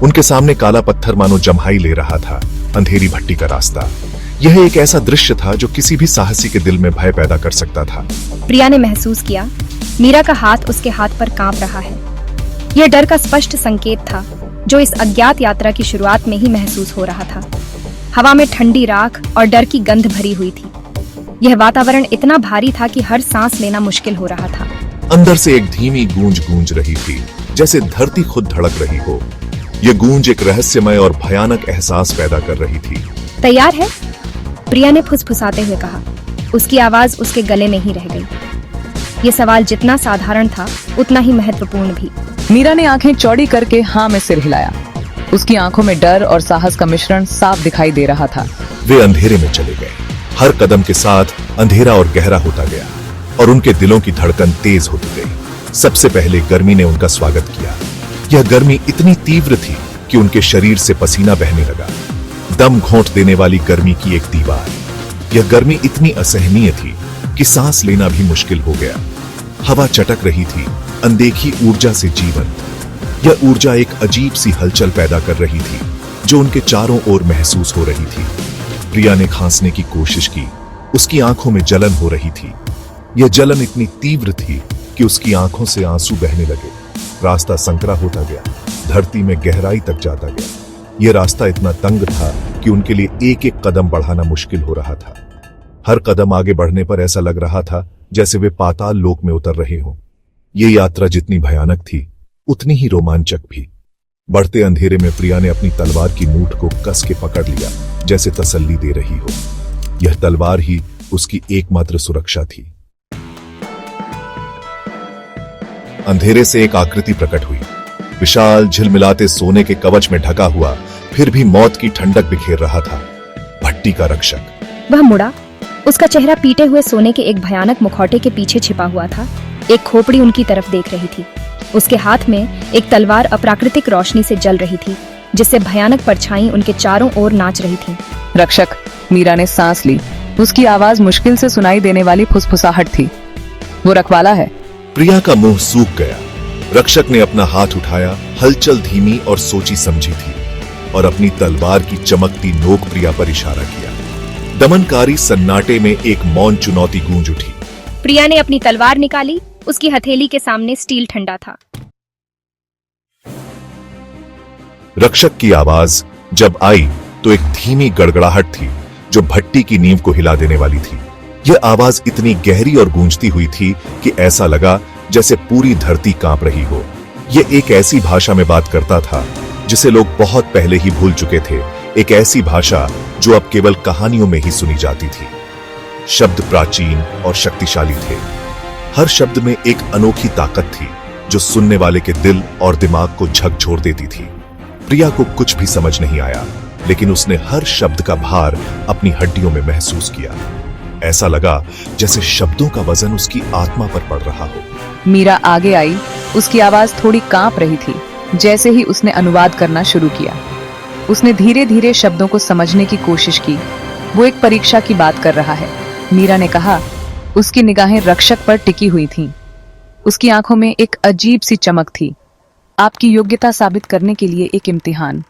उनके सामने काला पत्थर मानो जम्हाई ले रहा था, अंधेरी भट्टी का रास्ता। यह एक ऐसा दृश्य था जो किसी भी साहसी के दिल में भय पैदा कर सकता था। प्रिया ने महसूस किया मीरा का हाथ उसके हाथ पर कांप रहा है। यह डर का स्पष्ट संकेत था जो इस अज्ञात यात्रा की शुरुआत में ही महसूस हो रहा था। हवा में ठंडी राख और डर की गंध भरी हुई थी। यह वातावरण इतना भारी था कि हर सांस लेना मुश्किल हो रहा था। अंदर से एक धीमी गूंज गूंज रही थी, जैसे धरती खुद धड़क रही हो। यह गूंज एक रहस्यमय और भयानक एहसास पैदा कर रही थी। तैयार है? प्रिया ने फुसफुसाते हुए कहा। उसकी आवाज उसके गले में ही रह गई। यह सवाल जितना साधारण था उतना ही महत्वपूर्ण भी। मीरा ने आंखें चौड़ी करके हाँ में सिर हिलाया। उसकी आंखों में डर और साहस का मिश्रण साफ दिखाई दे रहा था। वे अंधेरे में चले गए। हर कदम के साथ अंधेरा और गहरा होता गया और उनके दिलों की धड़कन तेज होती गई। सबसे पहले गर्मी ने उनका स्वागत किया। यह गर्मी इतनी तीव्र थी कि उनके शरीर से पसीना बहने लगा। दम घोंट देने वाली गर्मी की एक दीवार। यह गर्मी इतनी असहनीय थी कि सांस लेना भी मुश्किल हो गया। हवा चटक रही थी, अनदेखी ऊर्जा से जीवंत। यह ऊर्जा एक अजीब सी हलचल पैदा कर रही थी जो उनके चारों ओर महसूस हो रही थी। प्रिया ने खांसने की कोशिश की। उसकी आंखों में जलन हो रही थी। यह जलन इतनी तीव्र थी कि उसकी आंखों से आंसू बहने लगे। रास्ता संकरा होता गया, धरती में गहराई तक जाता गया। यह रास्ता इतना तंग था कि उनके लिए एक एक कदम बढ़ाना मुश्किल हो रहा था। हर कदम आगे बढ़ने पर ऐसा लग रहा था जैसे वे पाताल लोक में उतर रहे हों। यह यात्रा जितनी भयानक थी उतनी ही रोमांचक भी। बढ़ते अंधेरे में प्रिया ने अपनी तलवार की मूठ को कस के पकड़ लिया, जैसे तसल्ली दे रही हो। यह तलवार ही उसकी एकमात्र सुरक्षा थी। अंधेरे से एक आकृति प्रकट हुई। विशाल, झिलमिलाते सोने के कवच में ढका हुआ, फिर भी मौत की ठंडक बिखेर रहा था। भट्टी का रक्षक। वह मुड़ा। उसका चेहरा पीटे हुए सोने के एक भयानक मुखौटे के पीछे छिपा हुआ था। एक खोपड़ी उनकी तरफ देख रही थी। उसके हाथ में एक तलवार अप्राकृतिक रोशनी से जल रही थी, जिससे भयानक परछाई उनके चारों ओर नाच रही थी। रक्षक। मीरा ने सांस ली। उसकी आवाज मुश्किल से सुनाई देने वाली फुसफुसाहट थी। वो रखवाला है। प्रिया का मुंह सूख गया। रक्षक ने अपना हाथ उठाया। हलचल धीमी और सोची समझी थी और अपनी तलवार की चमकती नोक प्रिया पर इशारा किया। दमनकारी सन्नाटे में एक मौन चुनौती गूंज उठी। प्रिया ने अपनी तलवार निकाली। उसकी हथेली के सामने स्टील ठंडा था। रक्षक की आवाज जब आई तो एक धीमी गड़गड़ाहट थी जो भट्टी की नींव को हिला देने वाली थी। यह आवाज इतनी गहरी और गूंजती हुई थी कि ऐसा लगा जैसे पूरी धरती कांप रही हो। यह एक ऐसी भाषा में बात करता था जिसे लोग बहुत पहले ही भूल चुके थे। एक ऐसी भाषा जो अब केवल कहानियों में ही सुनी जाती थी। शब्द प्राचीन और शक्तिशाली थे। हर शब्द में एक अनोखी ताकत थी जो सुनने वाले के दिल और दिमाग को झकझोर देती थी। प्रिया को कुछ भी समझ नहीं आया, लेकिन उसने हर शब्द का भार अपनी हड्डियों में महसूस किया। ऐसा लगा जैसे शब्दों का वजन उसकी आत्मा पर पड़ रहा हो। मीरा आगे आई। उसकी आवाज थोड़ी कांप रही थी। जैसे ही उसने अनुवाद करना शुरू किया, उसने धीरे धीरे शब्दों को समझने की कोशिश की। वो एक परीक्षा की बात कर रहा है। मीरा ने कहा। उसकी निगाहें रक्षक पर टिकी हुई थीं। उसकी आंखों में एक अजीब सी चमक थी। आपकी योग्यता साबित करने के लिए एक इम्तिहान।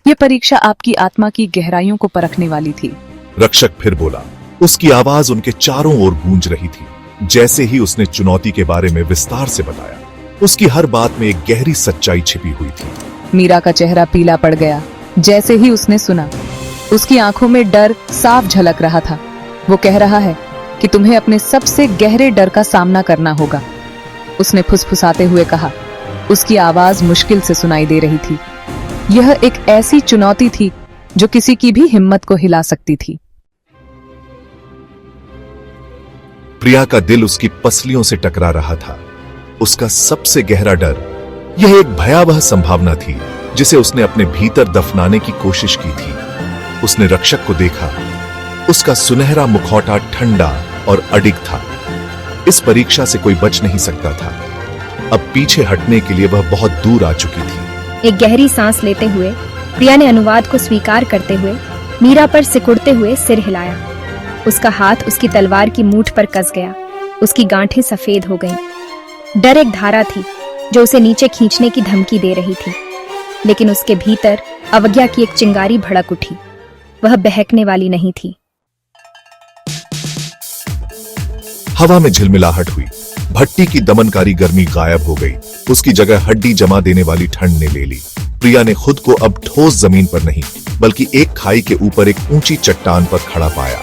यह परीक्षा आपकी आत्मा की गहराइयों को परखने वाली थी। रक्षक फिर बोला। उसकी आवाज उनके चारों ओर गूंज रही थी। जैसे ही उसने चुनौती के बारे में विस्तार से बताया, उसकी हर बात में एक गहरी सच्चाई छिपी हुई थी। मीरा का चेहरा पीला पड़ गया जैसे ही उसने सुना। उसकी आंखों में डर साफ झलक रहा था। वो कह रहा है कि तुम्हें अपने सबसे गहरे डर का सामना करना होगा, उसने फुसफुसाते हुए कहा। उसकी आवाज मुश्किल से सुनाई दे रही थी। यह एक ऐसी चुनौती थी जो किसी की भी हिम्मत को हिला सकती थी। प्रिया का दिल उसकी पसलियों से टकरा रहा था। उसका सबसे गहरा डर, यह एक भयावह संभावना थी जिसे उसने अपने भीतर दफनाने की कोशिश की थी। उसने रक्षक को देखा। उसका सुनहरा मुखौटा ठंडा और अडिग था। इस परीक्षा से कोई बच नहीं सकता था। अब पीछे हटने के लिए वह बहुत दूर आ चुकी थी। एक गहरी सांस लेते हुए प्रिया ने अनुवाद को स्वीकार करते हुए मीरा पर सिकुड़ते हुए सिर हिलाया। उसका हाथ उसकी तलवार की मूठ पर कस गया। उसकी गांठें सफेद हो गईं। डर एक धारा थी जो उसे नीचे खींचने की धमकी दे रही थी। लेकिन उसके भीतर अवज्ञा की एक चिंगारी भड़क उठी। वह बहकने वाली नहीं थी। हवा में झिलमिलाहट हुई। भट्टी की दमनकारी गर्मी गायब हो गई। उसकी जगह हड्डी जमा देने वाली ठंड ने ले ली। प्रिया ने खुद को अब ठोस जमीन पर नहीं बल्कि एक खाई के ऊपर एक ऊंची चट्टान पर खड़ा पाया।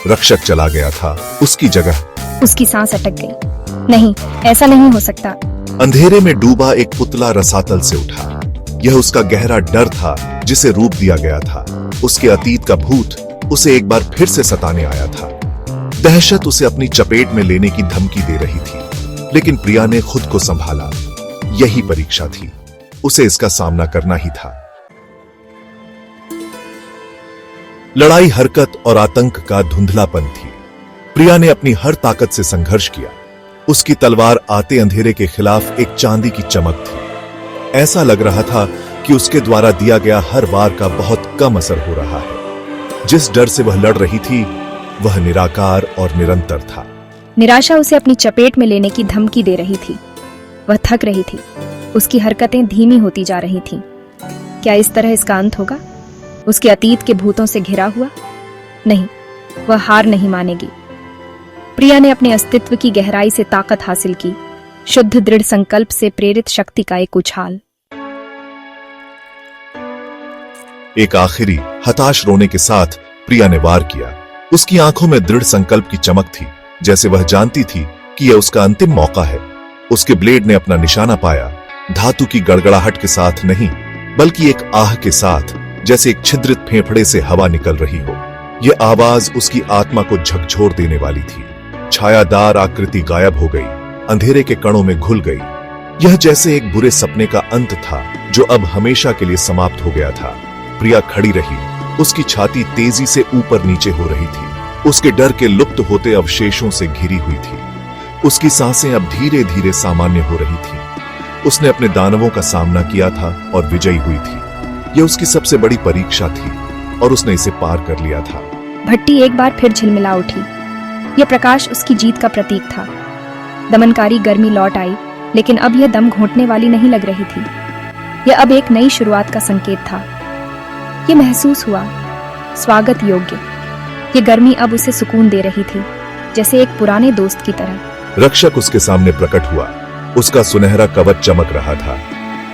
रक्षक चला गया था, उसकी जगह। उसकी सांस अटक गई। नहीं, ऐसा नहीं हो सकता। अंधेरे में डूबा एक पुतला रसातल से उठा। यह उसका गहरा डर था जिसे रूप दिया गया था। उसके अतीत का भूत उसे एक बार फिर से सताने आया था। दहशत उसे अपनी चपेट में लेने की धमकी दे रही थी, लेकिन प्रिया ने खुद को संभाला। यही परीक्षा थी, उसे इसका सामना करना ही था। लड़ाई, हरकत और आतंक का धुंधलापन थी। प्रिया ने अपनी हर ताकत से संघर्ष किया। उसकी तलवार आते अंधेरे के खिलाफ एक चांदी की चमक थी। ऐसा लग रहा था कि उसके द्वारा दिया गया हर वार का बहुत कम असर हो रहा है। जिस डर से वह लड़ रही थी वह निराकार और निरंतर था। निराशा उसे अपनी चपेट में लेने की धमकी दे रही थी। वह थक रही थी। उसकी हरकतें धीमी होती जा रही थीं। क्या इस तरह इसका अंत होगा? उसके अतीत के भूतों से घिरा हुआ? नहीं, वह हार नहीं मानेगी। प्रिया ने अपने अस्तित्व की गहराई से ताकत हासिल की। शुद्ध दृढ़ संकल्प से प्रेरित शक्ति का एक उछाल। एक आखिरी हताश रोने के साथ प्रिया ने वार किया। उसकी आंखों में दृढ़ संकल्प की चमक थी, जैसे वह जानती थी कि यह उसका अंतिम मौका है। उसके ब्लेड ने अपना निशाना पाया, धातु की गड़गड़ाहट के साथ नहीं बल्कि एक आह के साथ, जैसे एक छिद्रित फेफड़े से हवा निकल रही हो। यह आवाज उसकी आत्मा को झकझोर देने वाली थी। छायादार आकृति गायब हो गई, अंधेरे के कणों में घुल गई। यह जैसे एक बुरे सपने का अंत था जो अब हमेशा के लिए समाप्त हो गया था। प्रिया खड़ी रही। उसकी छाती तेजी से ऊपर नीचे हो रही थी। उसके डर के लुप्त होते अवशेषों से घिरी हुई थी। उसकी सांसें अब धीरे धीरे सामान्य हो रही थी। उसने अपने दानवों का सामना किया था और विजयी हुई थी। यह उसकी सबसे बड़ी परीक्षा थी और उसने इसे पार कर लिया था। भट्टी एक बार फिर झिलमिला उठी। यह प्रकाश उसकी जीत का प्रतीक था। दमनकारी गर्मी लौट आई, लेकिन अब यह दम घोंटने वाली नहीं लग रही थी। यह अब एक नई शुरुआत का संकेत था। यह महसूस हुआ स्वागत योग्य। यह गर्मी अब उसे सुकून दे रही थी, जैसे एक पुराने दोस्त की तरह। रक्षक उसके सामने प्रकट हुआ। उसका सुनहरा कवच चमक रहा था।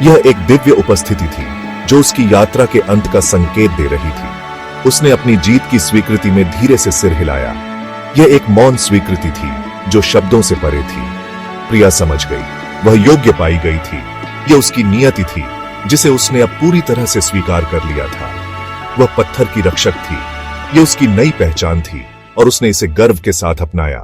यह एक दिव्य उपस्थिति थी जो उसकी यात्रा के अंत का संकेत दे रही थी। उसने अपनी जीत की स्वीकृति में धीरे से सिर हिलाया। यह एक मौन स्वीकृति थी जो शब्दों से परे थी। प्रिया समझ गई, वह योग्य पाई गई थी। यह उसकी नियति थी जिसे उसने अब पूरी तरह से स्वीकार कर लिया था। वह पत्थर की रक्षक थी। यह उसकी नई पहचान थी और उसने इसे गर्व के साथ अपनाया।